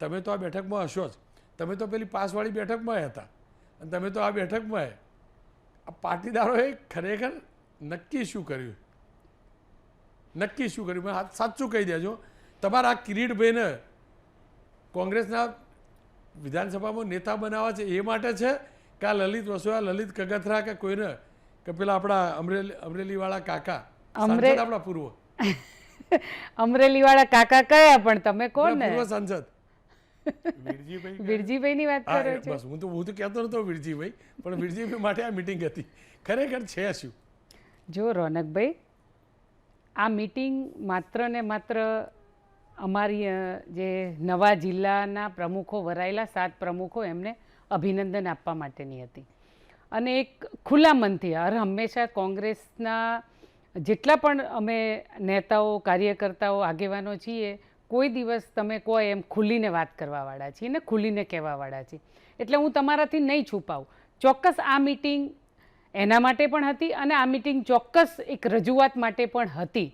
તમે તો આ બેઠકમાં હશો જ, તમે તો પેલી પાસવાળી બેઠકમાં હતા અને તમે તો આ બેઠકમાં આ પાટીદારોએ ખરેખર નક્કી શું કર્યું, નક્કી શું કર્યું? મને સાચું કહી દેજો, તમારા આ કિરીટભાઈને કોંગ્રેસના વિધાનસભામાં નેતા બનાવવા છે એ માટે છે કે આ લલિત વસોયા, લલિત કગથરા કે કોઈને, કે પેલા આપણા અમરેલીવાળા કાકા સાંસદ આપણા પૂર્વ અમરેલીવાળા કાકા કયા પણ તમે કોણ ને? પૂર્વ સાંસદ વીરજીભાઈની વાત કરો છો? બસ હું તો કહેતો નતો વીરજીભાઈ, પણ વીરજીભાઈ માટે આ મિટિંગ હતી. ખરેખર છે શું? જો રોનકભાઈ, આ મિટિંગ માત્ર ને માત્ર અમારી જે નવા જિલ્લાના પ્રમુખો વરાયેલા 7 પ્રમુખો એમને અભિનંદન આપવા માટેની હતી અને એક ખુલ્લા મનથી હંમેશા કોંગ્રેસના જેટલા પણ અમે નેતાઓ, કાર્યકર્તાઓ, આગેવાનો છીએ, કોઈ દિવસ તમે કહો એમ ખુલીને વાત કરવાવાળા છીએ ને ખુલીને કહેવાવાળા છીએ. એટલે હું તમારાથી નહીં છુપાવું. ચોક્કસ આ મિટિંગ એના માટે પણ હતી અને આ મિટિંગ ચોક્કસ એક રજૂઆત માટે પણ હતી